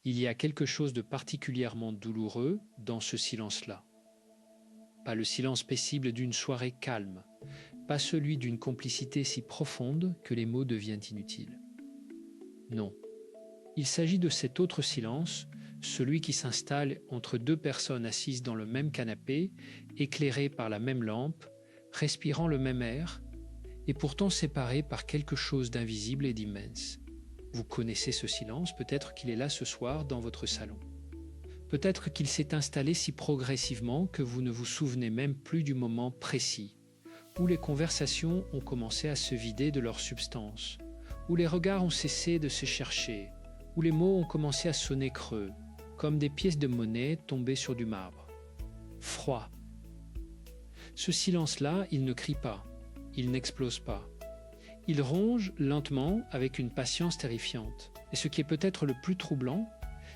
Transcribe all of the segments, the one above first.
Il y a quelque chose de particulièrement douloureux dans ce silence-là. Pas le silence paisible d'une soirée calme, pas celui d'une complicité si profonde que les mots deviennent inutiles. Non, il s'agit de cet autre silence, celui qui s'installe entre deux personnes assises dans le même canapé, éclairées par la même lampe, respirant le même air, et pourtant séparées par quelque chose d'invisible et d'immense. Vous connaissez ce silence, peut-être qu'il est là ce soir dans votre salon. Peut-être qu'il s'est installé si progressivement que vous ne vous souvenez même plus du moment précis, où les conversations ont commencé à se vider de leur substance, où les regards ont cessé de se chercher, où les mots ont commencé à sonner creux, comme des pièces de monnaie tombées sur du marbre. Froid. Ce silence-là, il ne crie pas, il n'explose pas. Il ronge lentement avec une patience terrifiante. Et ce qui est peut-être le plus troublant,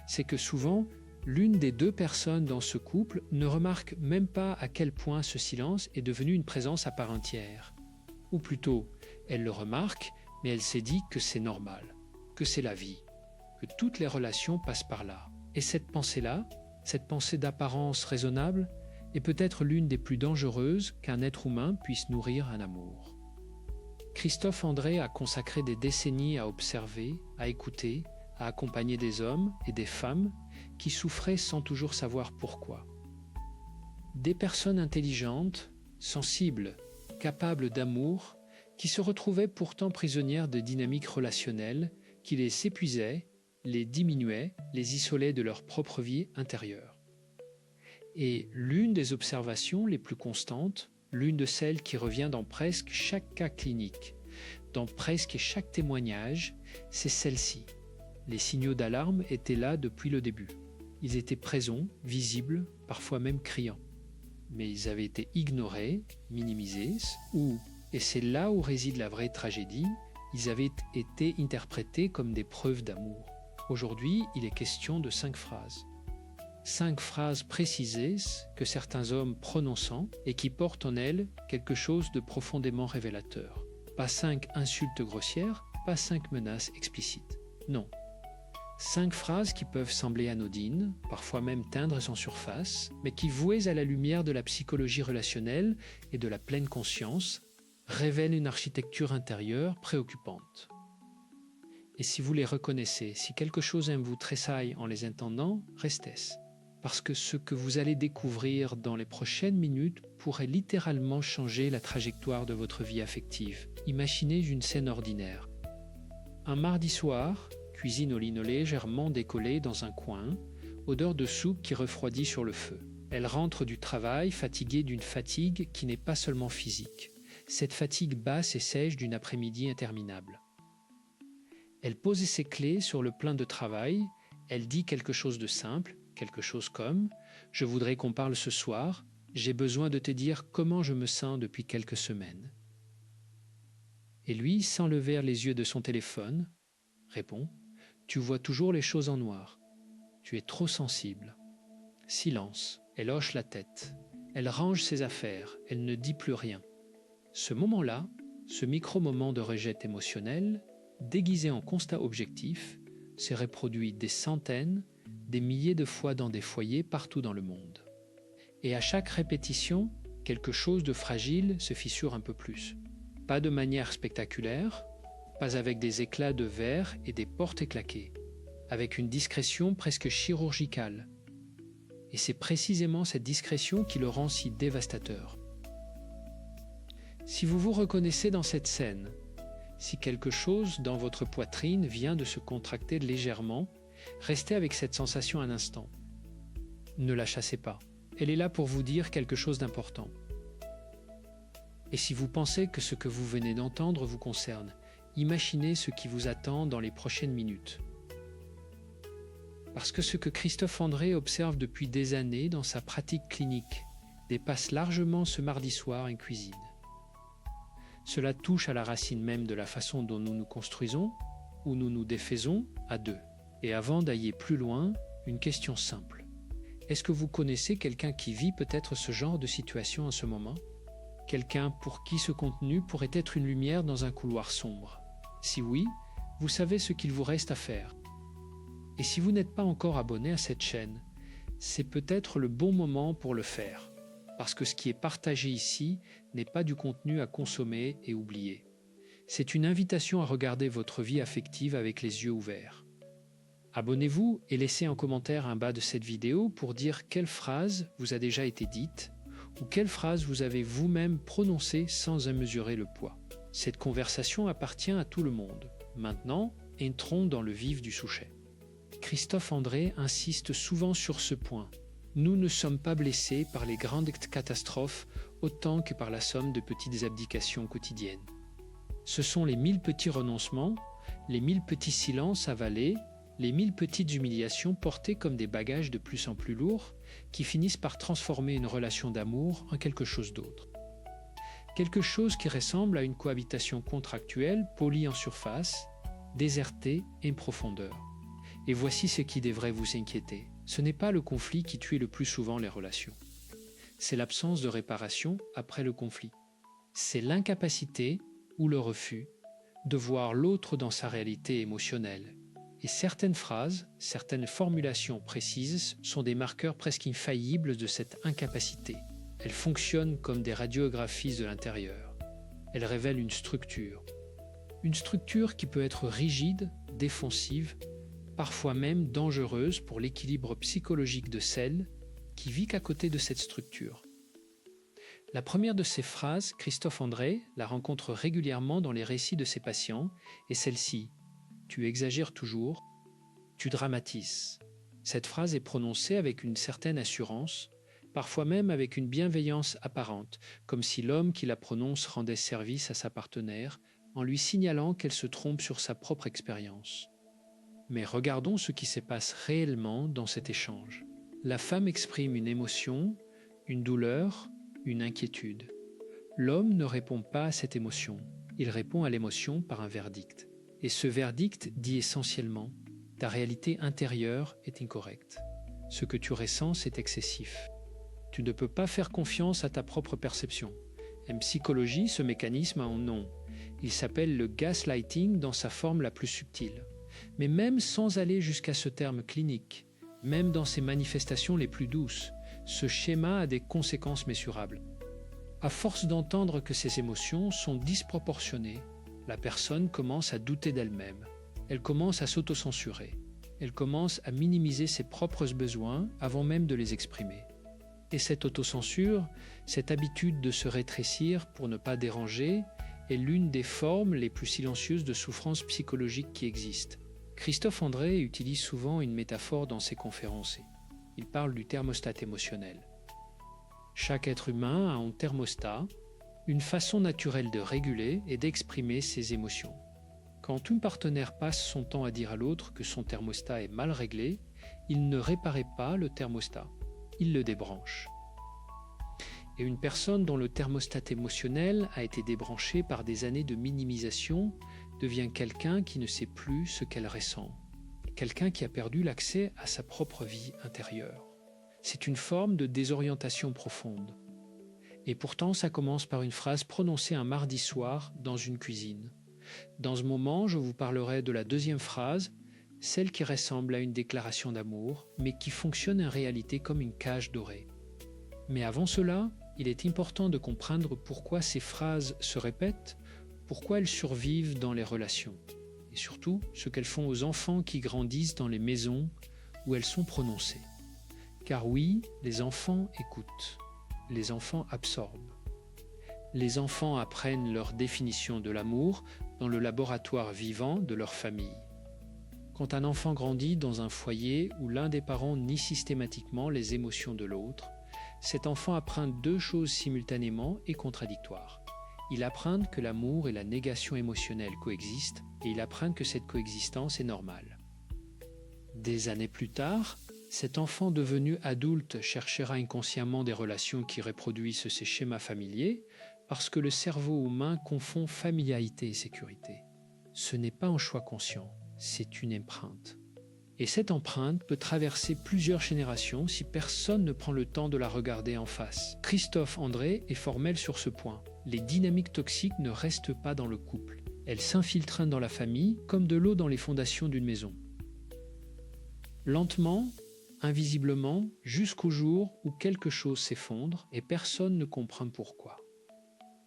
c'est que souvent, l'une des deux personnes dans ce couple ne remarque même pas à quel point ce silence est devenu une présence à part entière. Ou plutôt, elle le remarque, mais elle s'est dit que c'est normal, que c'est la vie, que toutes les relations passent par là. Et cette pensée-là, cette pensée d'apparence raisonnable, est peut-être l'une des plus dangereuses qu'un être humain puisse nourrir un amour. Christophe André a consacré des décennies à observer, à écouter, à accompagner des hommes et des femmes qui souffraient sans toujours savoir pourquoi. Des personnes intelligentes, sensibles, capables d'amour, qui se retrouvaient pourtant prisonnières de dynamiques relationnelles qui les épuisaient, les diminuaient, les isolaient de leur propre vie intérieure. Et l'une des observations les plus constantes, l'une de celles qui revient dans presque chaque cas clinique, dans presque chaque témoignage, c'est celle-ci. Les signaux d'alarme étaient là depuis le début. Ils étaient présents, visibles, parfois même criants. Mais ils avaient été ignorés, minimisés, ou, et c'est là où réside la vraie tragédie, ils avaient été interprétés comme des preuves d'amour. Aujourd'hui, il est question de 5 phrases. 5 phrases précisées que certains hommes prononçant et qui portent en elles quelque chose de profondément révélateur. Pas 5 insultes grossières, pas 5 menaces explicites. Non. 5 phrases qui peuvent sembler anodines, parfois même tendres en surface, mais qui, vouées à la lumière de la psychologie relationnelle et de la pleine conscience, révèlent une architecture intérieure préoccupante. Et si vous les reconnaissez, si quelque chose en vous tressaille en les entendant, restez. Parce que ce que vous allez découvrir dans les prochaines minutes pourrait littéralement changer la trajectoire de votre vie affective. Imaginez une scène ordinaire. Un mardi soir, cuisine au lino légèrement décollée dans un coin, odeur de soupe qui refroidit sur le feu. Elle rentre du travail fatiguée d'une fatigue qui n'est pas seulement physique. Cette fatigue basse et sèche d'une après-midi interminable. Elle pose ses clés sur le plein de travail, elle dit quelque chose de simple, quelque chose comme « Je voudrais qu'on parle ce soir, j'ai besoin de te dire comment je me sens depuis quelques semaines. » Et lui, sans lever les yeux de son téléphone, répond « Tu vois toujours les choses en noir. Tu es trop sensible. » Silence. Elle hoche la tête. Elle range ses affaires. Elle ne dit plus rien. Ce moment-là, ce micro-moment de rejet émotionnel, déguisé en constat objectif, s'est reproduit des centaines, des milliers de fois dans des foyers partout dans le monde. Et à chaque répétition, quelque chose de fragile se fissure un peu plus. Pas de manière spectaculaire, pas avec des éclats de verre et des portes éclaquées, avec une discrétion presque chirurgicale. Et c'est précisément cette discrétion qui le rend si dévastateur. Si vous vous reconnaissez dans cette scène, si quelque chose dans votre poitrine vient de se contracter légèrement, restez avec cette sensation un instant. Ne la chassez pas. Elle est là pour vous dire quelque chose d'important. Et si vous pensez que ce que vous venez d'entendre vous concerne, imaginez ce qui vous attend dans les prochaines minutes. Parce que ce que Christophe André observe depuis des années dans sa pratique clinique dépasse largement ce mardi soir en cuisine. Cela touche à la racine même de la façon dont nous nous construisons ou nous nous défaisons à deux. Et avant d'aller plus loin, une question simple. Est-ce que vous connaissez quelqu'un qui vit peut-être ce genre de situation en ce moment ? Quelqu'un pour qui ce contenu pourrait être une lumière dans un couloir sombre ? Si oui, vous savez ce qu'il vous reste à faire. Et si vous n'êtes pas encore abonné à cette chaîne, c'est peut-être le bon moment pour le faire, parce que ce qui est partagé ici n'est pas du contenu à consommer et oublier. C'est une invitation à regarder votre vie affective avec les yeux ouverts. Abonnez-vous et laissez un commentaire en bas de cette vidéo pour dire quelle phrase vous a déjà été dite ou quelle phrase vous avez vous-même prononcée sans en mesurer le poids. Cette conversation appartient à tout le monde. Maintenant, entrons dans le vif du sujet. Christophe André insiste souvent sur ce point. Nous ne sommes pas blessés par les grandes catastrophes autant que par la somme de petites abdications quotidiennes. Ce sont les 1000 petits renoncements, les 1000 petits silences avalés, les 1000 petites humiliations portées comme des bagages de plus en plus lourds qui finissent par transformer une relation d'amour en quelque chose d'autre. Quelque chose qui ressemble à une cohabitation contractuelle polie en surface, désertée en profondeur. Et voici ce qui devrait vous inquiéter. Ce n'est pas le conflit qui tue le plus souvent les relations. C'est l'absence de réparation après le conflit. C'est l'incapacité ou le refus de voir l'autre dans sa réalité émotionnelle. Et certaines phrases, certaines formulations précises sont des marqueurs presque infaillibles de cette incapacité. Elles fonctionnent comme des radiographies de l'intérieur. Elles révèlent une structure. Une structure qui peut être rigide, défensive, parfois même dangereuse pour l'équilibre psychologique de celle qui vit qu'à côté de cette structure. La première de ces phrases, Christophe André la rencontre régulièrement dans les récits de ses patients, est celle-ci. Tu exagères toujours, tu dramatises. Cette phrase est prononcée avec une certaine assurance, parfois même avec une bienveillance apparente, comme si l'homme qui la prononce rendait service à sa partenaire en lui signalant qu'elle se trompe sur sa propre expérience. Mais regardons ce qui se passe réellement dans cet échange. La femme exprime une émotion, une douleur, une inquiétude. L'homme ne répond pas à cette émotion, il répond à l'émotion par un verdict. Et ce verdict dit essentiellement « ta réalité intérieure est incorrecte. Ce que tu ressens, c'est excessif. Tu ne peux pas faire confiance à ta propre perception. » En psychologie, ce mécanisme a un nom. Il s'appelle le gaslighting dans sa forme la plus subtile. Mais même sans aller jusqu'à ce terme clinique, même dans ses manifestations les plus douces, ce schéma a des conséquences mesurables. À force d'entendre que ses émotions sont disproportionnées, la personne commence à douter d'elle-même. Elle commence à s'autocensurer. Elle commence à minimiser ses propres besoins avant même de les exprimer. Et cette autocensure, cette habitude de se rétrécir pour ne pas déranger, est l'une des formes les plus silencieuses de souffrance psychologique qui existent. Christophe André utilise souvent une métaphore dans ses conférences. Il parle du thermostat émotionnel. Chaque être humain a un thermostat, une façon naturelle de réguler et d'exprimer ses émotions. Quand un partenaire passe son temps à dire à l'autre que son thermostat est mal réglé, il ne réparait pas le thermostat, il le débranche. Et une personne dont le thermostat émotionnel a été débranché par des années de minimisation devient quelqu'un qui ne sait plus ce qu'elle ressent, quelqu'un qui a perdu l'accès à sa propre vie intérieure. C'est une forme de désorientation profonde. Et pourtant, ça commence par une phrase prononcée un mardi soir dans une cuisine. Dans ce moment, je vous parlerai de la deuxième phrase, celle qui ressemble à une déclaration d'amour, mais qui fonctionne en réalité comme une cage dorée. Mais avant cela, il est important de comprendre pourquoi ces phrases se répètent, pourquoi elles survivent dans les relations, et surtout ce qu'elles font aux enfants qui grandissent dans les maisons où elles sont prononcées. Car oui, les enfants écoutent. Les enfants absorbent. Les enfants apprennent leur définition de l'amour dans le laboratoire vivant de leur famille. Quand un enfant grandit dans un foyer où l'un des parents nie systématiquement les émotions de l'autre, cet enfant apprend deux choses simultanément et contradictoires. Il apprend que l'amour et la négation émotionnelle coexistent et il apprend que cette coexistence est normale. Des années plus tard, cet enfant devenu adulte cherchera inconsciemment des relations qui reproduisent ces schémas familiers parce que le cerveau humain confond familiarité et sécurité. Ce n'est pas un choix conscient, c'est une empreinte. Et cette empreinte peut traverser plusieurs générations si personne ne prend le temps de la regarder en face. Christophe André est formel sur ce point. Les dynamiques toxiques ne restent pas dans le couple. Elles s'infiltrent dans la famille comme de l'eau dans les fondations d'une maison. Lentement, invisiblement, jusqu'au jour où quelque chose s'effondre et personne ne comprend pourquoi.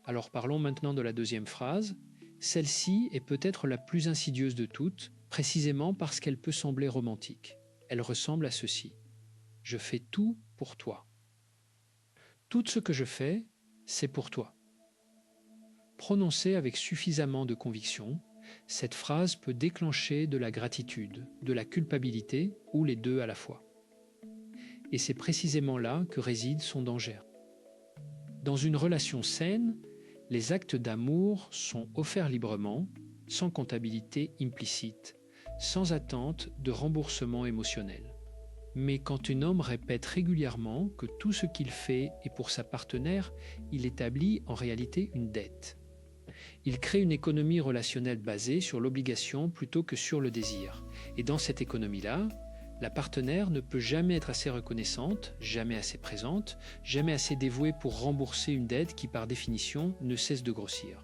Alors parlons maintenant de la deuxième phrase. Celle-ci est peut-être la plus insidieuse de toutes, précisément parce qu'elle peut sembler romantique. Elle ressemble à ceci. Je fais tout pour toi. Tout ce que je fais, c'est pour toi. Prononcée avec suffisamment de conviction, cette phrase peut déclencher de la gratitude, de la culpabilité ou les deux à la fois. Et c'est précisément là que réside son danger. Dans une relation saine, les actes d'amour sont offerts librement, sans comptabilité implicite, sans attente de remboursement émotionnel. Mais quand un homme répète régulièrement que tout ce qu'il fait est pour sa partenaire, il établit en réalité une dette. Il crée une économie relationnelle basée sur l'obligation plutôt que sur le désir. Et dans cette économie-là, la partenaire ne peut jamais être assez reconnaissante, jamais assez présente, jamais assez dévouée pour rembourser une dette qui, par définition, ne cesse de grossir.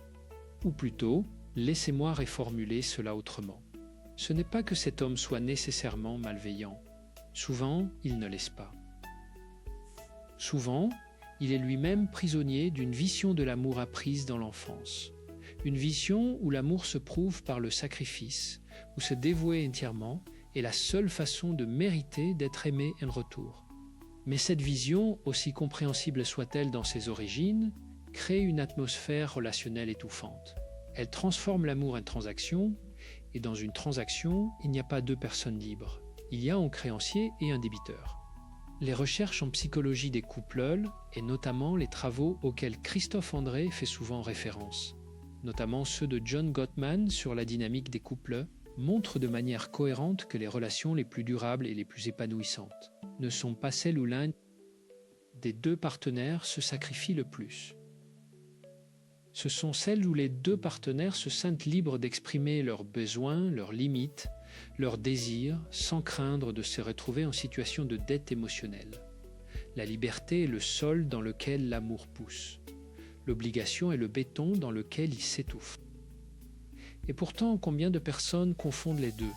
Ou plutôt, laissez-moi reformuler cela autrement. Ce n'est pas que cet homme soit nécessairement malveillant. Souvent, il ne laisse pas. Souvent, il est lui-même prisonnier d'une vision de l'amour apprise dans l'enfance. Une vision où l'amour se prouve par le sacrifice, où se dévouer entièrement est la seule façon de mériter d'être aimé en retour. Mais cette vision, aussi compréhensible soit-elle dans ses origines, crée une atmosphère relationnelle étouffante. Elle transforme l'amour en transaction, et dans une transaction, il n'y a pas deux personnes libres. Il y a un créancier et un débiteur. Les recherches en psychologie des couples, et notamment les travaux auxquels Christophe André fait souvent référence, notamment ceux de John Gottman sur la dynamique des couples, montrent de manière cohérente que les relations les plus durables et les plus épanouissantes ne sont pas celles où l'un des deux partenaires se sacrifie le plus. Ce sont celles où les deux partenaires se sentent libres d'exprimer leurs besoins, leurs limites, leurs désirs, sans craindre de se retrouver en situation de dette émotionnelle. La liberté est le sol dans lequel l'amour pousse. L'obligation est le béton dans lequel il s'étouffe. Et pourtant, combien de personnes confondent les deux?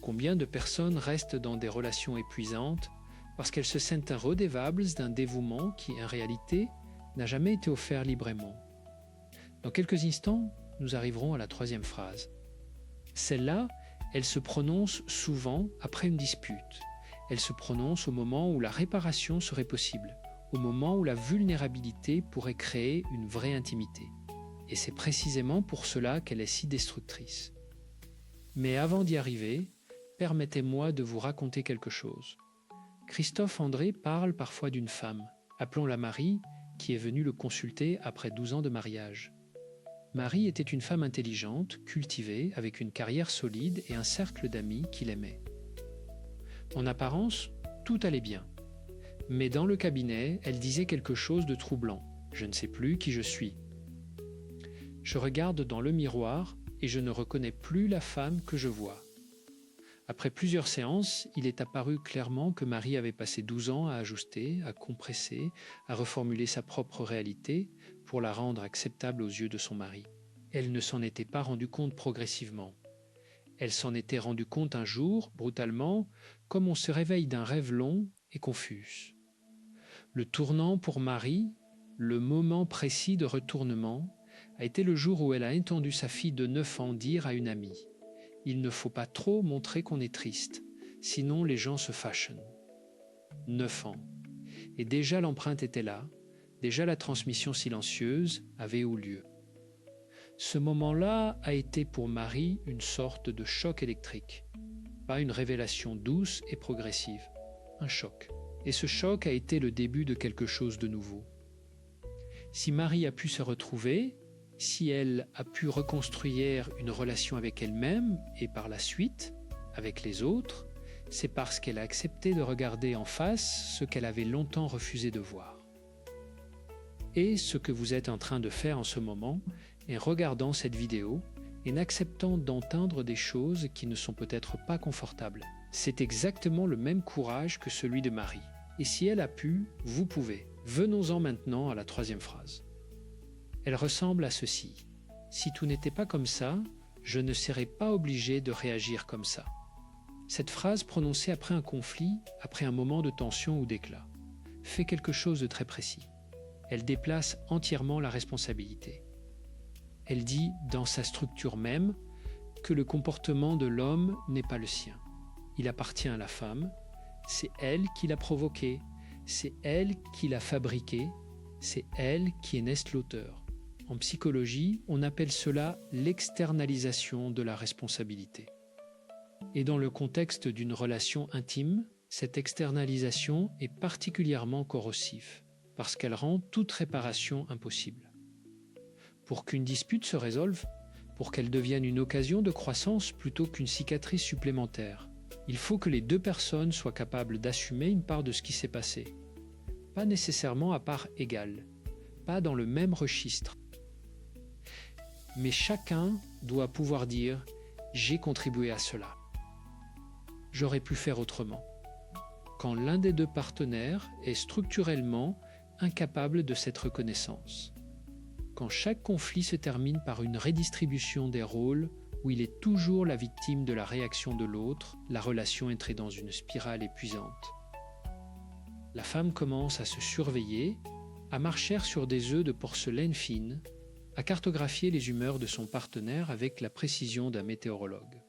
Combien de personnes restent dans des relations épuisantes parce qu'elles se sentent redevables d'un dévouement qui, en réalité, n'a jamais été offert librement? Dans quelques instants, nous arriverons à la troisième phrase. Celle-là, elle se prononce souvent après une dispute. Elle se prononce au moment où la réparation serait possible, au moment où la vulnérabilité pourrait créer une vraie intimité. Et c'est précisément pour cela qu'elle est si destructrice. Mais avant d'y arriver, permettez-moi de vous raconter quelque chose. Christophe André parle parfois d'une femme, appelons-la Marie, qui est venue le consulter après 12 ans de mariage. Marie était une femme intelligente, cultivée, avec une carrière solide et un cercle d'amis qui l'aimaient. En apparence, tout allait bien. Mais dans le cabinet, elle disait quelque chose de troublant. Je ne sais plus qui je suis. Je regarde dans le miroir et je ne reconnais plus la femme que je vois. Après plusieurs séances, il est apparu clairement que Marie avait passé 12 ans à ajuster, à compresser, à reformuler sa propre réalité pour la rendre acceptable aux yeux de son mari. Elle ne s'en était pas rendue compte progressivement. Elle s'en était rendue compte un jour, brutalement, comme on se réveille d'un rêve long et confus. Le tournant pour Marie, le moment précis de retournement, a été le jour où elle a entendu sa fille de 9 ans dire à une amie « Il ne faut pas trop montrer qu'on est triste, sinon les gens se fâchent. » 9 ans. Et déjà l'empreinte était là, déjà la transmission silencieuse avait eu lieu. Ce moment-là a été pour Marie une sorte de choc électrique, pas une révélation douce et progressive, un choc. Et ce choc a été le début de quelque chose de nouveau. Si Marie a pu se retrouver, si elle a pu reconstruire une relation avec elle-même et par la suite avec les autres, c'est parce qu'elle a accepté de regarder en face ce qu'elle avait longtemps refusé de voir. Et ce que vous êtes en train de faire en ce moment est regardant cette vidéo et n'acceptant d'entendre des choses qui ne sont peut-être pas confortables. C'est exactement le même courage que celui de Marie. Et si elle a pu, vous pouvez. Venons-en maintenant à la troisième phrase. Elle ressemble à ceci. Si tout n'était pas comme ça, je ne serais pas obligé de réagir comme ça. Cette phrase prononcée après un conflit, après un moment de tension ou d'éclat, fait quelque chose de très précis. Elle déplace entièrement la responsabilité. Elle dit, dans sa structure même, que le comportement de l'homme n'est pas le sien. Il appartient à la femme, c'est elle qui l'a provoqué, c'est elle qui l'a fabriqué, c'est elle qui en est l'auteur. En psychologie, on appelle cela l'externalisation de la responsabilité. Et dans le contexte d'une relation intime, cette externalisation est particulièrement corrosive, parce qu'elle rend toute réparation impossible. Pour qu'une dispute se résolve, pour qu'elle devienne une occasion de croissance plutôt qu'une cicatrice supplémentaire, il faut que les deux personnes soient capables d'assumer une part de ce qui s'est passé. Pas nécessairement à part égale, pas dans le même registre. Mais chacun doit pouvoir dire « j'ai contribué à cela ». J'aurais pu faire autrement. Quand l'un des deux partenaires est structurellement incapable de cette reconnaissance. Quand chaque conflit se termine par une redistribution des rôles où il est toujours la victime de la réaction de l'autre, la relation entrait dans une spirale épuisante. La femme commence à se surveiller, à marcher sur des œufs de porcelaine fine, à cartographier les humeurs de son partenaire avec la précision d'un météorologue.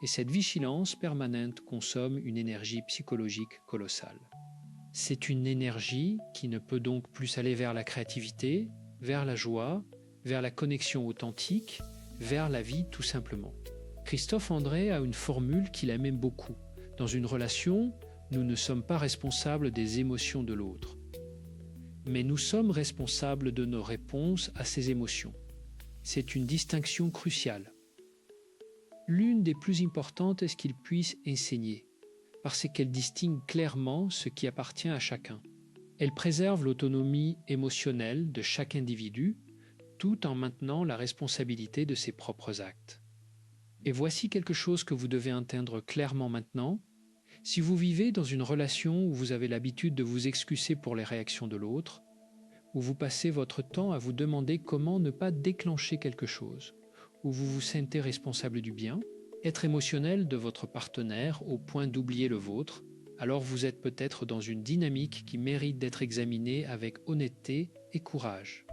Et cette vigilance permanente consomme une énergie psychologique colossale. C'est une énergie qui ne peut donc plus aller vers la créativité, vers la joie, vers la connexion authentique, vers la vie tout simplement. Christophe André a une formule qu'il aime beaucoup. Dans une relation, nous ne sommes pas responsables des émotions de l'autre, mais nous sommes responsables de nos réponses à ces émotions. C'est une distinction cruciale. L'une des plus importantes est ce qu'il puisse enseigner, parce qu'elle distingue clairement ce qui appartient à chacun. Elle préserve l'autonomie émotionnelle de chaque individu, tout en maintenant la responsabilité de ses propres actes. Et voici quelque chose que vous devez entendre clairement maintenant. Si vous vivez dans une relation où vous avez l'habitude de vous excuser pour les réactions de l'autre, où vous passez votre temps à vous demander comment ne pas déclencher quelque chose, où vous vous sentez responsable du bien, être émotionnel de votre partenaire au point d'oublier le vôtre, alors vous êtes peut-être dans une dynamique qui mérite d'être examinée avec honnêteté et courage.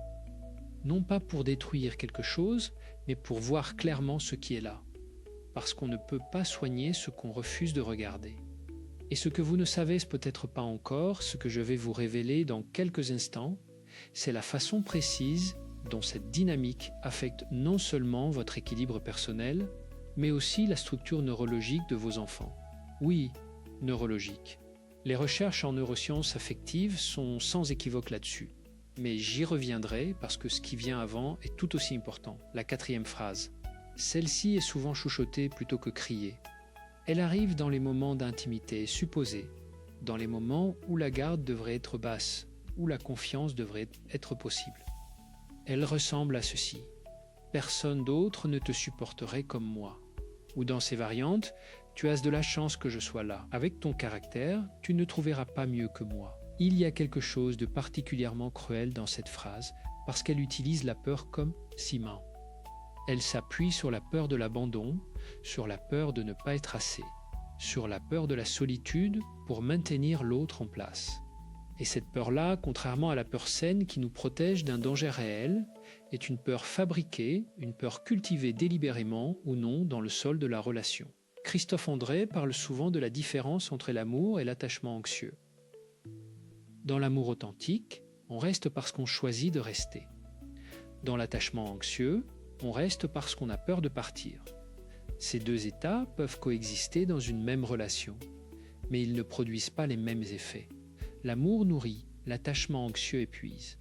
Non pas pour détruire quelque chose, mais pour voir clairement ce qui est là, parce qu'on ne peut pas soigner ce qu'on refuse de regarder. Et ce que vous ne savez peut-être pas encore, ce que je vais vous révéler dans quelques instants, c'est la façon précise dont cette dynamique affecte non seulement votre équilibre personnel, mais aussi la structure neurologique de vos enfants. Oui, neurologique. Les recherches en neurosciences affectives sont sans équivoque là-dessus. Mais j'y reviendrai parce que ce qui vient avant est tout aussi important, la 4e phrase. Celle-ci est souvent chuchotée plutôt que criée. Elle arrive dans les moments d'intimité supposée, dans les moments où la garde devrait être basse, où la confiance devrait être possible. Elle ressemble à ceci. Personne d'autre ne te supporterait comme moi. Ou dans ces variantes, tu as de la chance que je sois là. Avec ton caractère, tu ne trouveras pas mieux que moi. Il y a quelque chose de particulièrement cruel dans cette phrase parce qu'elle utilise la peur comme ciment. Elle s'appuie sur la peur de l'abandon, sur la peur de ne pas être assez, sur la peur de la solitude pour maintenir l'autre en place. Et cette peur-là, contrairement à la peur saine qui nous protège d'un danger réel, est une peur fabriquée, une peur cultivée délibérément ou non dans le sol de la relation. Christophe André parle souvent de la différence entre l'amour et l'attachement anxieux. Dans l'amour authentique, on reste parce qu'on choisit de rester. Dans l'attachement anxieux, on reste parce qu'on a peur de partir. Ces deux états peuvent coexister dans une même relation, mais ils ne produisent pas les mêmes effets. L'amour nourrit, l'attachement anxieux épuise.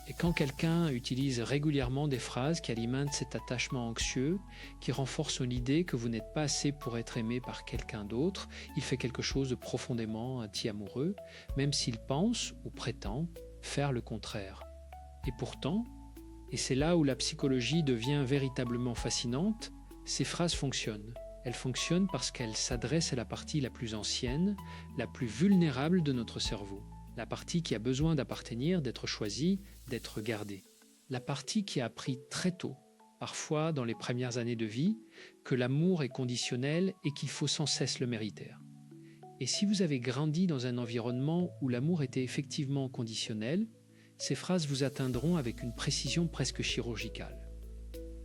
Et quand quelqu'un utilise régulièrement des phrases qui alimentent cet attachement anxieux, qui renforcent l'idée que vous n'êtes pas assez pour être aimé par quelqu'un d'autre, il fait quelque chose de profondément anti-amoureux, même s'il pense ou prétend faire le contraire. Et pourtant, et c'est là où la psychologie devient véritablement fascinante, ces phrases fonctionnent. Elles fonctionnent parce qu'elles s'adressent à la partie la plus ancienne, la plus vulnérable de notre cerveau. La partie qui a besoin d'appartenir, d'être choisie, d'être gardée. La partie qui a appris très tôt parfois dans les premières années de vie, que l'amour est conditionnel et qu'il faut sans cesse le mériter. Et si vous avez grandi dans un environnement où l'amour était effectivement conditionnel, ces phrases vous atteindront avec une précision presque chirurgicale.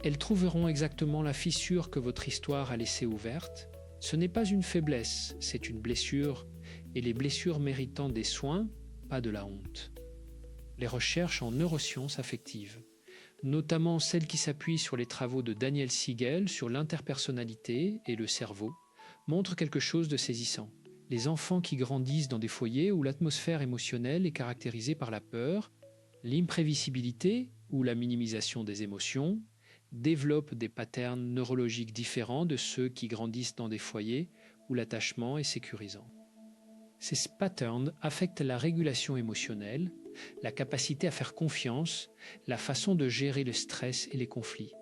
Elles trouveront exactement la fissure que votre histoire a laissée ouverte. Ce n'est pas une faiblesse, c'est une blessure, et les blessures méritant des soins, pas de la honte. Les recherches en neurosciences affectives, notamment celles qui s'appuient sur les travaux de Daniel Siegel sur l'interpersonnalité et le cerveau, montrent quelque chose de saisissant. Les enfants qui grandissent dans des foyers où l'atmosphère émotionnelle est caractérisée par la peur, l'imprévisibilité ou la minimisation des émotions, développent des patterns neurologiques différents de ceux qui grandissent dans des foyers où l'attachement est sécurisant. Ces patterns affectent la régulation émotionnelle, la capacité à faire confiance, la façon de gérer le stress et les conflits.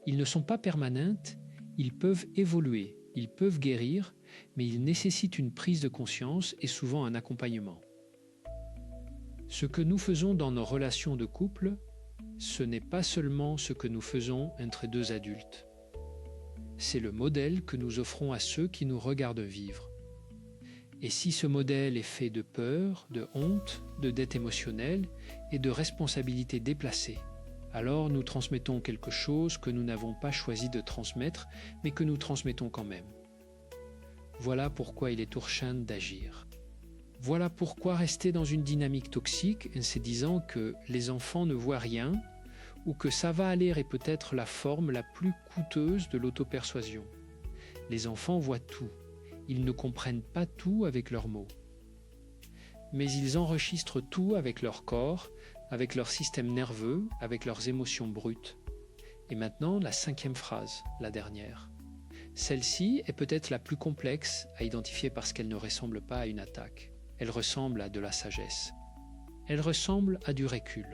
Ils ne sont pas permanents, ils peuvent évoluer, ils peuvent guérir, mais ils nécessitent une prise de conscience et souvent un accompagnement. Ce que nous faisons dans nos relations de couple, ce n'est pas seulement ce que nous faisons entre deux adultes. C'est le modèle que nous offrons à ceux qui nous regardent vivre. Et si ce modèle est fait de peur, de honte, de dette émotionnelle et de responsabilités déplacées, alors nous transmettons quelque chose que nous n'avons pas choisi de transmettre, mais que nous transmettons quand même. Voilà pourquoi il est urgent d'agir. Voilà pourquoi rester dans une dynamique toxique en se disant que les enfants ne voient rien ou que ça va aller est peut-être la forme la plus coûteuse de l'auto-persuasion. Les enfants voient tout. Ils ne comprennent pas tout avec leurs mots. Mais ils enregistrent tout avec leur corps, avec leur système nerveux, avec leurs émotions brutes. Et maintenant, la 5e phrase, la dernière. Celle-ci est peut-être la plus complexe à identifier parce qu'elle ne ressemble pas à une attaque. Elle ressemble à de la sagesse. Elle ressemble à du recul.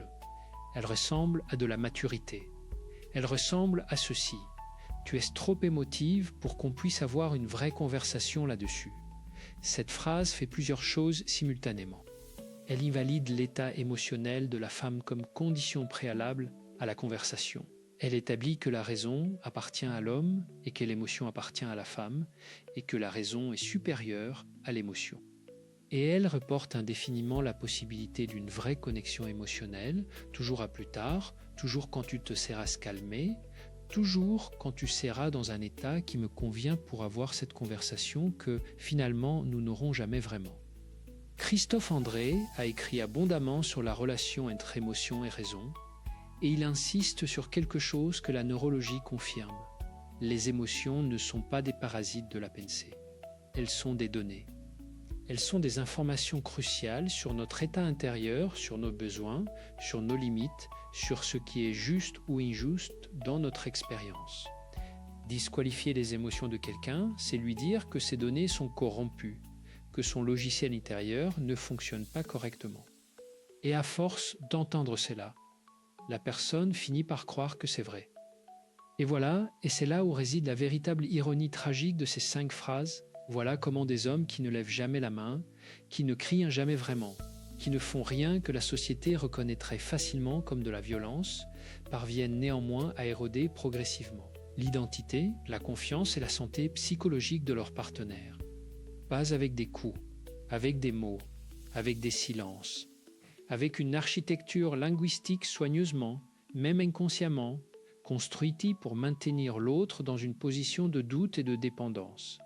Elle ressemble à de la maturité. Elle ressemble à ceci. Tu es trop émotive pour qu'on puisse avoir une vraie conversation là-dessus. Cette phrase fait plusieurs choses simultanément. Elle invalide l'état émotionnel de la femme comme condition préalable à la conversation. Elle établit que la raison appartient à l'homme et que l'émotion appartient à la femme et que la raison est supérieure à l'émotion. Et elle reporte indéfiniment la possibilité d'une vraie connexion émotionnelle, toujours à plus tard, toujours quand tu te seras calmé, toujours quand tu seras dans un état qui me convient pour avoir cette conversation que finalement nous n'aurons jamais vraiment. Christophe André a écrit abondamment sur la relation entre émotion et raison, et il insiste sur quelque chose que la neurologie confirme. Les émotions ne sont pas des parasites de la pensée. Elles sont des données. Elles sont des informations cruciales sur notre état intérieur, sur nos besoins, sur nos limites, sur ce qui est juste ou injuste dans notre expérience. Disqualifier les émotions de quelqu'un, c'est lui dire que ces données sont corrompues, que son logiciel intérieur ne fonctionne pas correctement. Et à force d'entendre cela, la personne finit par croire que c'est vrai. Et voilà, et c'est là où réside la véritable ironie tragique de ces 5 phrases. Voilà comment des hommes qui ne lèvent jamais la main, qui ne crient jamais vraiment, qui ne font rien que la société reconnaîtrait facilement comme de la violence, parviennent néanmoins à éroder progressivement l'identité, la confiance et la santé psychologique de leurs partenaires. Pas avec des coups, avec des mots, avec des silences, avec une architecture linguistique soigneusement, même inconsciemment, construite pour maintenir l'autre dans une position de doute et de dépendance.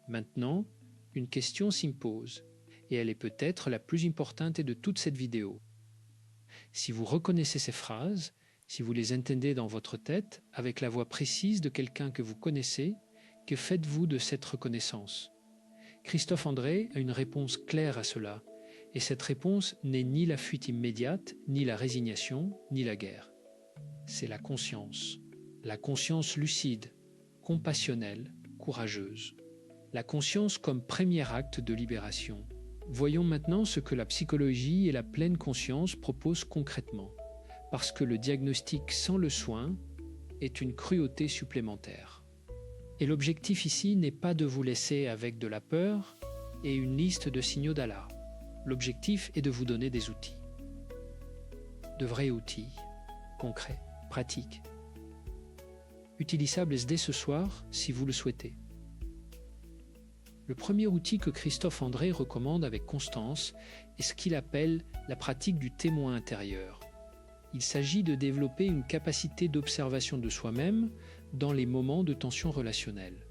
Maintenant, une question s'impose, et elle est peut-être la plus importante de toute cette vidéo. Si vous reconnaissez ces phrases, si vous les entendez dans votre tête, avec la voix précise de quelqu'un que vous connaissez, que faites-vous de cette reconnaissance? Christophe André a une réponse claire à cela, et cette réponse n'est ni la fuite immédiate, ni la résignation, ni la guerre. C'est la conscience lucide, compassionnelle, courageuse. La conscience comme premier acte de libération. Voyons maintenant ce que la psychologie et la pleine conscience proposent concrètement, parce que le diagnostic sans le soin est une cruauté supplémentaire. Et l'objectif ici n'est pas de vous laisser avec de la peur et une liste de signaux d'Allah. L'objectif est de vous donner des outils. De vrais outils, concrets, pratiques. utilisables dès ce soir si vous le souhaitez. Le premier outil que Christophe André recommande avec constance est ce qu'il appelle la pratique du témoin intérieur. Il s'agit de développer une capacité d'observation de soi-même dans les moments de tension relationnelle.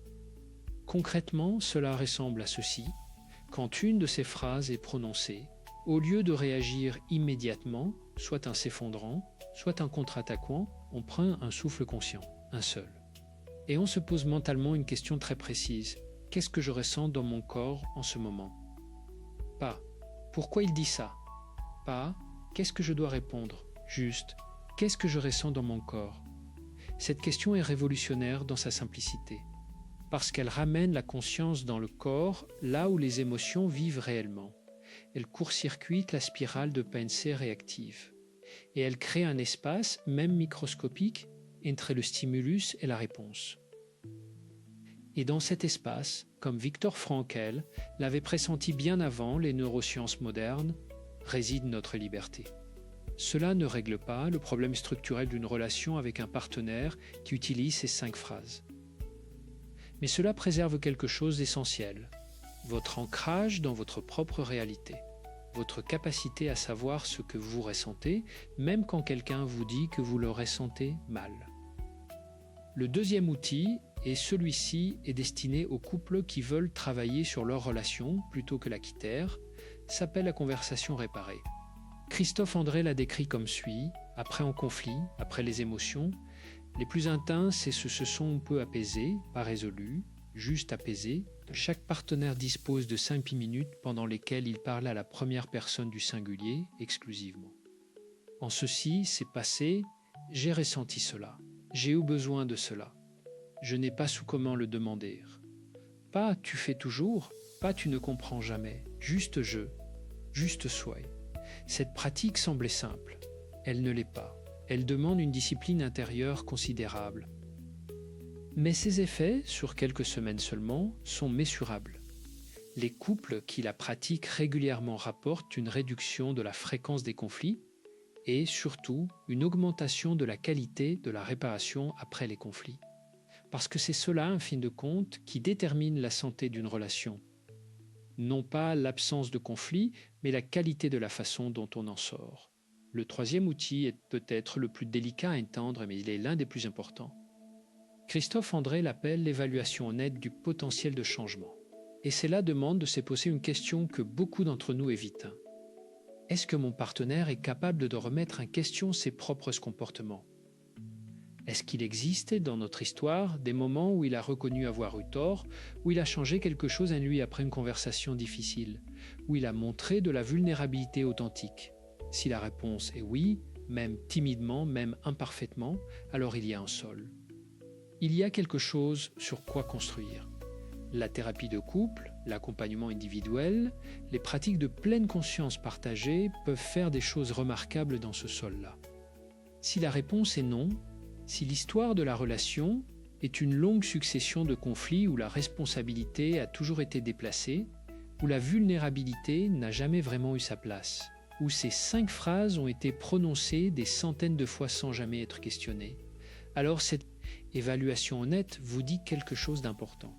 Concrètement, cela ressemble à ceci. Quand une de ces phrases est prononcée, au lieu de réagir immédiatement, soit en s'effondrant, soit en contre-attaquant, on prend un souffle conscient, un seul. Et on se pose mentalement une question très précise. Qu'est-ce que je ressens dans mon corps en ce moment? Pas « Pourquoi il dit ça ?» Pas « Qu'est-ce que je dois répondre ?» Juste « Qu'est-ce que je ressens dans mon corps ?» Cette question est révolutionnaire dans sa simplicité, parce qu'elle ramène la conscience dans le corps, là où les émotions vivent réellement. Elle court-circuite la spirale de pensée réactive. Et elle crée un espace, même microscopique, entre le stimulus et la réponse. Et dans cet espace, comme Viktor Frankl l'avait pressenti bien avant les neurosciences modernes, réside notre liberté. Cela ne règle pas le problème structurel d'une relation avec un partenaire qui utilise ces 5 phrases. Mais cela préserve quelque chose d'essentiel, votre ancrage dans votre propre réalité, votre capacité à savoir ce que vous ressentez, même quand quelqu'un vous dit que vous le ressentez mal. Le deuxième outil, et celui-ci est destiné aux couples qui veulent travailler sur leur relation plutôt que la quitter, s'appelle la conversation réparée. Christophe André l'a décrit comme suit: après un conflit, après les émotions, les plus intenses et se sont un peu apaisés, pas résolus, juste apaisés. Chaque partenaire dispose de 5 minutes pendant lesquelles il parle à la première personne du singulier exclusivement. En ceci, c'est passé, j'ai ressenti cela, j'ai eu besoin de cela. Je n'ai pas su comment le demander. Pas tu fais toujours, pas tu ne comprends jamais, juste je, juste sois. Cette pratique semblait simple. Elle ne l'est pas. Elle demande une discipline intérieure considérable. Mais ses effets, sur quelques semaines seulement, sont mensurables. Les couples qui la pratiquent régulièrement rapportent une réduction de la fréquence des conflits et surtout une augmentation de la qualité de la réparation après les conflits. Parce que c'est cela, en fin de compte, qui détermine la santé d'une relation. Non pas l'absence de conflit, mais la qualité de la façon dont on en sort. Le troisième outil est peut-être le plus délicat à entendre, mais il est l'un des plus importants. Christophe André l'appelle l'évaluation honnête du potentiel de changement. Et cela demande de se poser une question que beaucoup d'entre nous évitent. Est-ce que mon partenaire est capable de remettre en question ses propres comportements ? Est-ce qu'il existe dans notre histoire des moments où il a reconnu avoir eu tort, où il a changé quelque chose en lui après une conversation difficile, où il a montré de la vulnérabilité authentique? Si la réponse est oui, même timidement, même imparfaitement, alors il y a un sol. Il y a quelque chose sur quoi construire. La thérapie de couple, l'accompagnement individuel, les pratiques de pleine conscience partagée peuvent faire des choses remarquables dans ce sol-là. Si la réponse est non, si l'histoire de la relation est une longue succession de conflits où la responsabilité a toujours été déplacée, où la vulnérabilité n'a jamais vraiment eu sa place, où ces 5 phrases ont été prononcées des centaines de fois sans jamais être questionnées, alors cette évaluation honnête vous dit quelque chose d'important.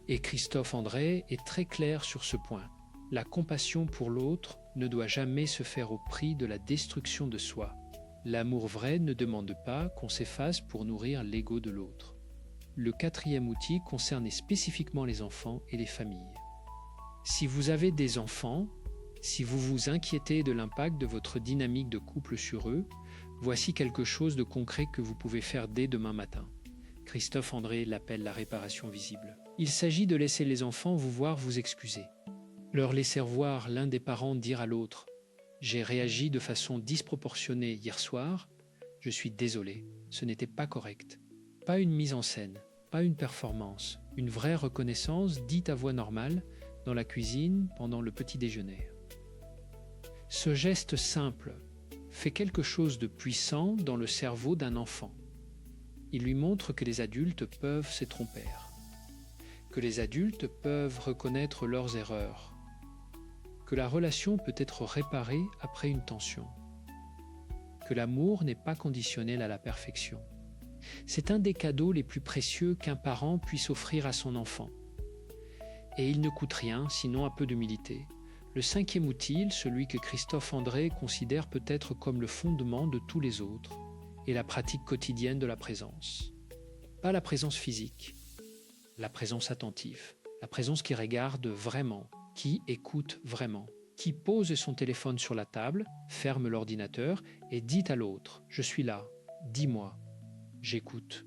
Et Christophe André est très clair sur ce point. La compassion pour l'autre ne doit jamais se faire au prix de la destruction de soi. L'amour vrai ne demande pas qu'on s'efface pour nourrir l'ego de l'autre. Le 4e outil concerne spécifiquement les enfants et les familles. Si vous avez des enfants, si vous vous inquiétez de l'impact de votre dynamique de couple sur eux, voici quelque chose de concret que vous pouvez faire dès demain matin. Christophe André l'appelle la réparation visible. Il s'agit de laisser les enfants vous voir vous excuser. Leur laisser voir l'un des parents dire à l'autre « J'ai réagi de façon disproportionnée hier soir, je suis désolé, ce n'était pas correct. » Pas une mise en scène, pas une performance, une vraie reconnaissance dite à voix normale dans la cuisine pendant le petit déjeuner. Ce geste simple fait quelque chose de puissant dans le cerveau d'un enfant. Il lui montre que les adultes peuvent se tromper, que les adultes peuvent reconnaître leurs erreurs, que la relation peut être réparée après une tension, que l'amour n'est pas conditionnel à la perfection. C'est un des cadeaux les plus précieux qu'un parent puisse offrir à son enfant. Et il ne coûte rien, sinon un peu d'humilité. Le cinquième outil, celui que Christophe André considère peut-être comme le fondement de tous les autres, est la pratique quotidienne de la présence. Pas la présence physique, la présence attentive, la présence qui regarde vraiment, qui écoute vraiment, qui pose son téléphone sur la table, ferme l'ordinateur et dit à l'autre « Je suis là, dis-moi, j'écoute ».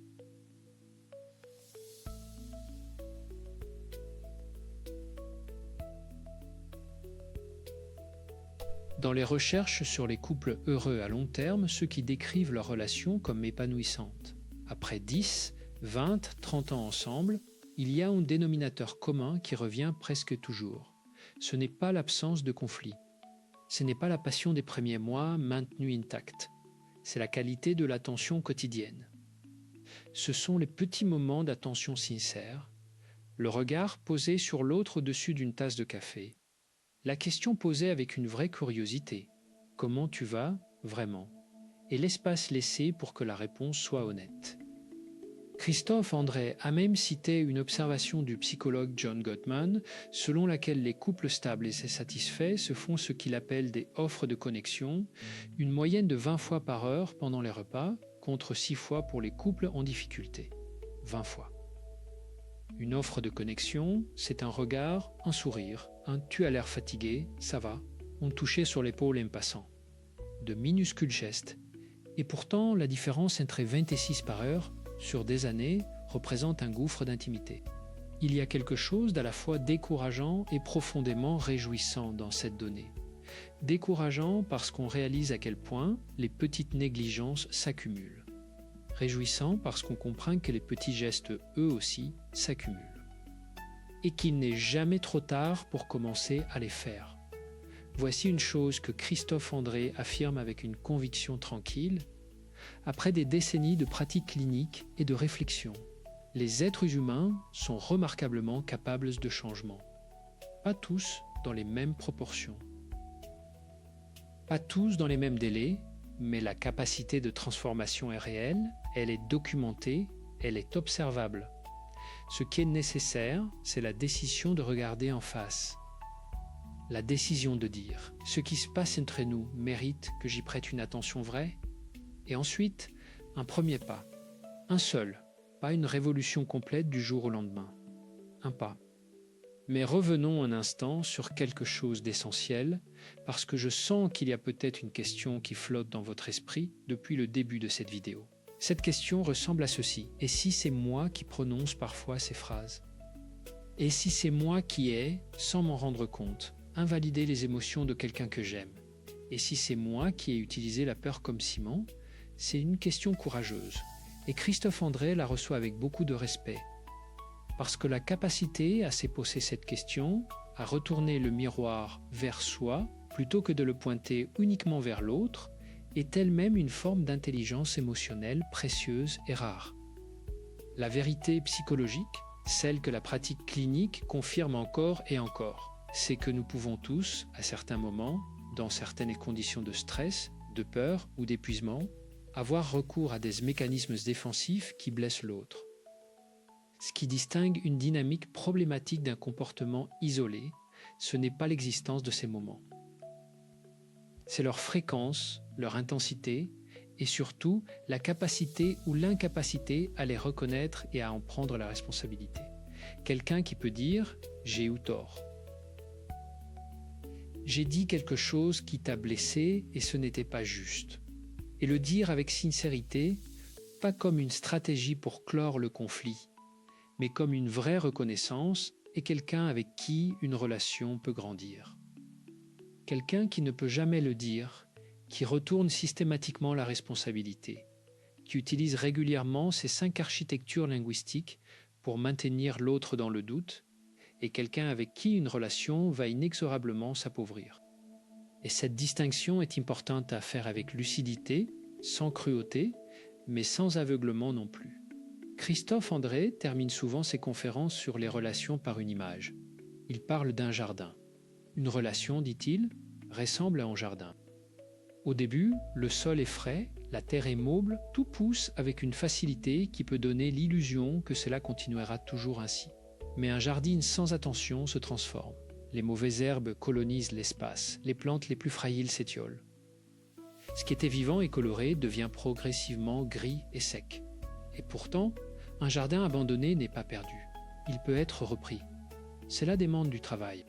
Dans les recherches sur les couples heureux à long terme, ceux qui décrivent leur relation comme épanouissante. Après 10, 20, 30 ans ensemble, il y a un dénominateur commun qui revient presque toujours. Ce n'est pas l'absence de conflit. Ce n'est pas la passion des premiers mois maintenue intacte. C'est la qualité de l'attention quotidienne. Ce sont les petits moments d'attention sincère, le regard posé sur l'autre au-dessus d'une tasse de café, la question posée avec une vraie curiosité. Comment tu vas vraiment? Et l'espace laissé pour que la réponse soit honnête. Christophe André a même cité une observation du psychologue John Gottman, selon laquelle les couples stables et satisfaits se font ce qu'il appelle des offres de connexion, une moyenne de 20 fois par heure pendant les repas, contre 6 fois pour les couples en difficulté. 20 fois. Une offre de connexion, c'est un regard, un sourire, un « tu as l'air fatigué, ça va », on touchait sur l'épaule en passant. De minuscules gestes. Et pourtant, la différence entre 20 et 6 par heure, sur des années, représente un gouffre d'intimité. Il y a quelque chose d'à la fois décourageant et profondément réjouissant dans cette donnée. Décourageant parce qu'on réalise à quel point les petites négligences s'accumulent. Réjouissant parce qu'on comprend que les petits gestes, eux aussi, s'accumulent. Et qu'il n'est jamais trop tard pour commencer à les faire. Voici une chose que Christophe André affirme avec une conviction tranquille. Après des décennies de pratiques cliniques et de réflexion, les êtres humains sont remarquablement capables de changement. Pas tous dans les mêmes proportions. Pas tous dans les mêmes délais, mais la capacité de transformation est réelle, elle est documentée, elle est observable. Ce qui est nécessaire, c'est la décision de regarder en face. La décision de dire « ce qui se passe entre nous mérite que j'y prête une attention vraie ?» Et ensuite, un premier pas. Un seul, pas une révolution complète du jour au lendemain. Un pas. Mais revenons un instant sur quelque chose d'essentiel, parce que je sens qu'il y a peut-être une question qui flotte dans votre esprit depuis le début de cette vidéo. Cette question ressemble à ceci. Et si c'est moi qui prononce parfois ces phrases? Et si c'est moi qui ai, sans m'en rendre compte, invalidé les émotions de quelqu'un que j'aime? Et si c'est moi qui ai utilisé la peur comme ciment? C'est une question courageuse. Et Christophe André la reçoit avec beaucoup de respect. Parce que la capacité à se poser cette question, à retourner le miroir vers soi, plutôt que de le pointer uniquement vers l'autre, est elle-même une forme d'intelligence émotionnelle précieuse et rare. La vérité psychologique, celle que la pratique clinique confirme encore et encore, c'est que nous pouvons tous, à certains moments, dans certaines conditions de stress, de peur ou d'épuisement, avoir recours à des mécanismes défensifs qui blessent l'autre. Ce qui distingue une dynamique problématique d'un comportement isolé, ce n'est pas l'existence de ces moments. C'est leur fréquence, leur intensité et surtout la capacité ou l'incapacité à les reconnaître et à en prendre la responsabilité. Quelqu'un qui peut dire « j'ai eu tort ». J'ai dit quelque chose qui t'a blessé et ce n'était pas juste. Et le dire avec sincérité, pas comme une stratégie pour clore le conflit, mais comme une vraie reconnaissance et quelqu'un avec qui une relation peut grandir. Quelqu'un qui ne peut jamais le dire, qui retourne systématiquement la responsabilité, qui utilise régulièrement ces 5 architectures linguistiques pour maintenir l'autre dans le doute, et quelqu'un avec qui une relation va inexorablement s'appauvrir. Et cette distinction est importante à faire avec lucidité, sans cruauté, mais sans aveuglement non plus. Christophe André termine souvent ses conférences sur les relations par une image. Il parle d'un jardin. Une relation, dit-il, ressemble à un jardin. Au début, le sol est frais, la terre est mauble, tout pousse avec une facilité qui peut donner l'illusion que cela continuera toujours ainsi. Mais un jardin sans attention se transforme. Les mauvaises herbes colonisent l'espace, les plantes les plus fragiles s'étiolent. Ce qui était vivant et coloré devient progressivement gris et sec. Et pourtant, un jardin abandonné n'est pas perdu. Il peut être repris. Cela demande du travail.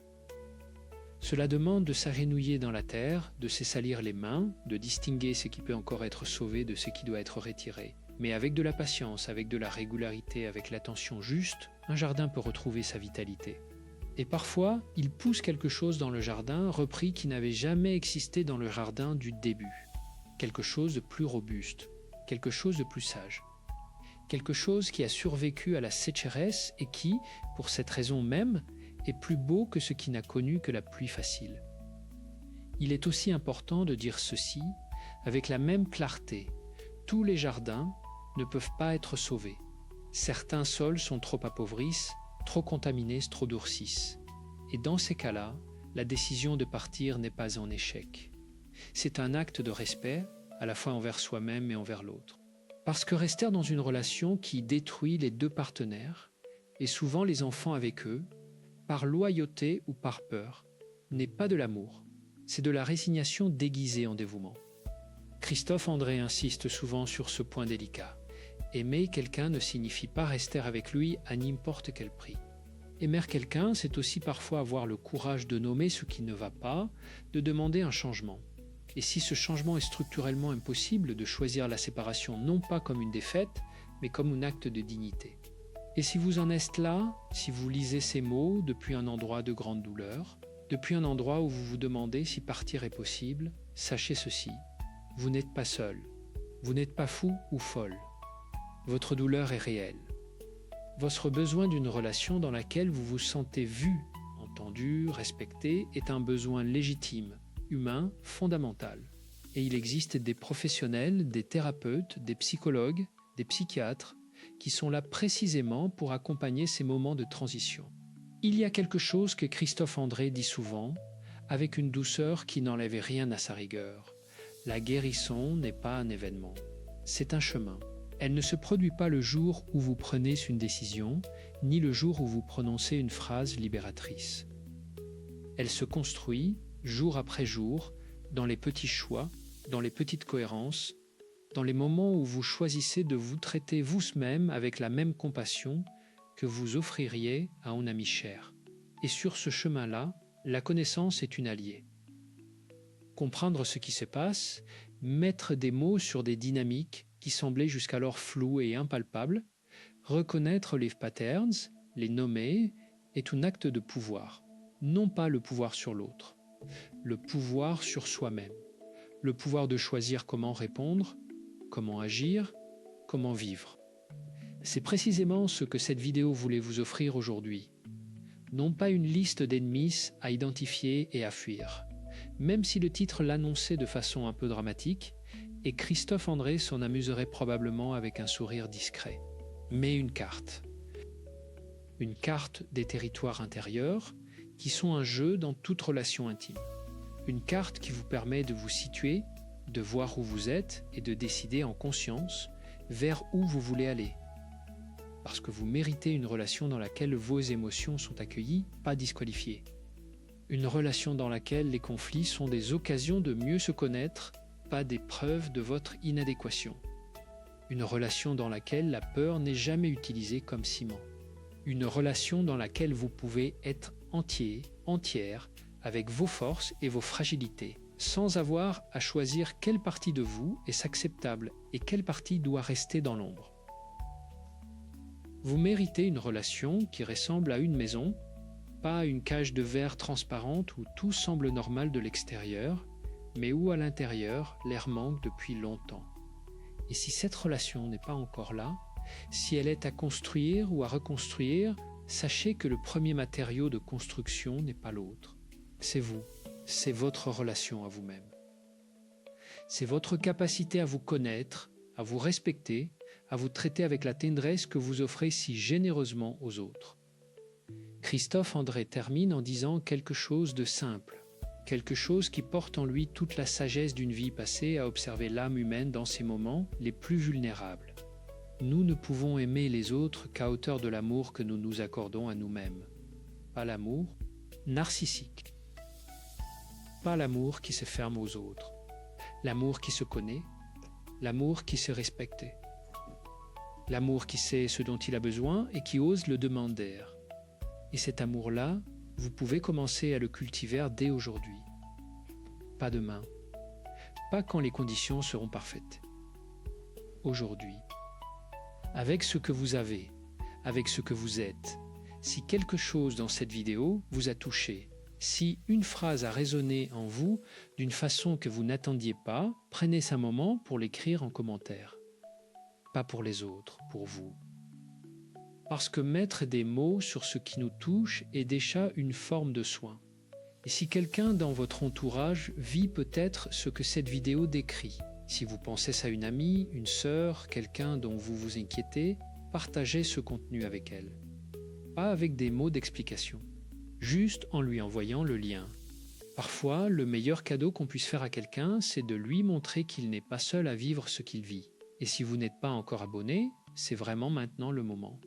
Cela demande de s'agenouiller dans la terre, de se salir les mains, de distinguer ce qui peut encore être sauvé de ce qui doit être retiré. Mais avec de la patience, avec de la régularité, avec l'attention juste, un jardin peut retrouver sa vitalité. Et parfois, il pousse quelque chose dans le jardin repris qui n'avait jamais existé dans le jardin du début. Quelque chose de plus robuste, quelque chose de plus sage. Quelque chose qui a survécu à la sécheresse et qui, pour cette raison même, est plus beau que ce qui n'a connu que la pluie facile. Il est aussi important de dire ceci avec la même clarté. Tous les jardins ne peuvent pas être sauvés. Certains sols sont trop appauvrissent, trop contaminés, trop durcissent. Et dans ces cas-là, la décision de partir n'est pas un échec. C'est un acte de respect, à la fois envers soi-même et envers l'autre. Parce que rester dans une relation qui détruit les deux partenaires, et souvent les enfants avec eux, par loyauté ou par peur, n'est pas de l'amour, c'est de la résignation déguisée en dévouement. Christophe André insiste souvent sur ce point délicat. Aimer quelqu'un ne signifie pas rester avec lui à n'importe quel prix. Aimer quelqu'un, c'est aussi parfois avoir le courage de nommer ce qui ne va pas, de demander un changement. Et si ce changement est structurellement impossible, de choisir la séparation non pas comme une défaite, mais comme un acte de dignité. Et si vous en êtes là, si vous lisez ces mots depuis un endroit de grande douleur, depuis un endroit où vous vous demandez si partir est possible, sachez ceci, vous n'êtes pas seul, vous n'êtes pas fou ou folle. Votre douleur est réelle. Votre besoin d'une relation dans laquelle vous vous sentez vu, entendu, respecté est un besoin légitime, humain, fondamental. Et il existe des professionnels, des thérapeutes, des psychologues, des psychiatres, qui sont là précisément pour accompagner ces moments de transition. Il y a quelque chose que Christophe André dit souvent, avec une douceur qui n'enlève rien à sa rigueur. La guérison n'est pas un événement, c'est un chemin. Elle ne se produit pas le jour où vous prenez une décision, ni le jour où vous prononcez une phrase libératrice. Elle se construit, jour après jour, dans les petits choix, dans les petites cohérences, dans les moments où vous choisissez de vous traiter vous-même avec la même compassion que vous offririez à un ami cher. Et sur ce chemin-là, la connaissance est une alliée. Comprendre ce qui se passe, mettre des mots sur des dynamiques qui semblaient jusqu'alors floues et impalpables, reconnaître les patterns, les nommer, est un acte de pouvoir. Non pas le pouvoir sur l'autre, le pouvoir sur soi-même, le pouvoir de choisir comment répondre, comment agir, comment vivre. C'est précisément ce que cette vidéo voulait vous offrir aujourd'hui. Non pas une liste d'ennemis à identifier et à fuir, même si le titre l'annonçait de façon un peu dramatique, et Christophe André s'en amuserait probablement avec un sourire discret. Mais une carte. Une carte des territoires intérieurs qui sont un jeu dans toute relation intime. Une carte qui vous permet de vous situer, de voir où vous êtes et de décider en conscience vers où vous voulez aller. Parce que vous méritez une relation dans laquelle vos émotions sont accueillies, pas disqualifiées. Une relation dans laquelle les conflits sont des occasions de mieux se connaître, pas des preuves de votre inadéquation. Une relation dans laquelle la peur n'est jamais utilisée comme ciment. Une relation dans laquelle vous pouvez être entier, entière, avec vos forces et vos fragilités, sans avoir à choisir quelle partie de vous est acceptable et quelle partie doit rester dans l'ombre. Vous méritez une relation qui ressemble à une maison, pas à une cage de verre transparente où tout semble normal de l'extérieur, mais où à l'intérieur, l'air manque depuis longtemps. Et si cette relation n'est pas encore là, si elle est à construire ou à reconstruire, sachez que le premier matériau de construction n'est pas l'autre. C'est vous, c'est votre relation à vous-même. C'est votre capacité à vous connaître, à vous respecter, à vous traiter avec la tendresse que vous offrez si généreusement aux autres. Christophe André termine en disant quelque chose de simple, quelque chose qui porte en lui toute la sagesse d'une vie passée à observer l'âme humaine dans ses moments les plus vulnérables. Nous ne pouvons aimer les autres qu'à hauteur de l'amour que nous nous accordons à nous-mêmes. Pas l'amour narcissique. Pas l'amour qui se ferme aux autres. L'amour qui se connaît. L'amour qui se respecte. L'amour qui sait ce dont il a besoin et qui ose le demander. Et cet amour-là, vous pouvez commencer à le cultiver dès aujourd'hui. Pas demain. Pas quand les conditions seront parfaites. Aujourd'hui. Avec ce que vous avez, avec ce que vous êtes. Si quelque chose dans cette vidéo vous a touché, si une phrase a résonné en vous d'une façon que vous n'attendiez pas, prenez un moment pour l'écrire en commentaire. Pas pour les autres, pour vous. Parce que mettre des mots sur ce qui nous touche est déjà une forme de soin. Et si quelqu'un dans votre entourage vit peut-être ce que cette vidéo décrit, si vous pensez à une amie, une sœur, quelqu'un dont vous vous inquiétez, partagez ce contenu avec elle. Pas avec des mots d'explication, juste en lui envoyant le lien. Parfois, le meilleur cadeau qu'on puisse faire à quelqu'un, c'est de lui montrer qu'il n'est pas seul à vivre ce qu'il vit. Et si vous n'êtes pas encore abonné, c'est vraiment maintenant le moment.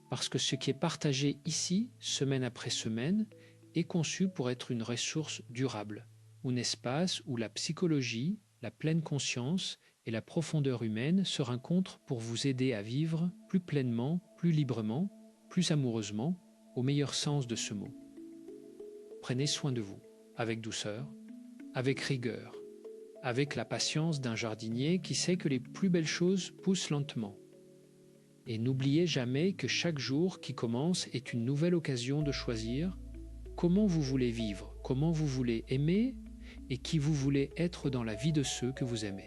Parce que ce qui est partagé ici, semaine après semaine, est conçu pour être une ressource durable, un espace où la psychologie, la pleine conscience et la profondeur humaine se rencontrent pour vous aider à vivre plus pleinement, plus librement, plus amoureusement, au meilleur sens de ce mot. Prenez soin de vous, avec douceur, avec rigueur, avec la patience d'un jardinier qui sait que les plus belles choses poussent lentement. Et n'oubliez jamais que chaque jour qui commence est une nouvelle occasion de choisir comment vous voulez vivre, comment vous voulez aimer et qui vous voulez être dans la vie de ceux que vous aimez.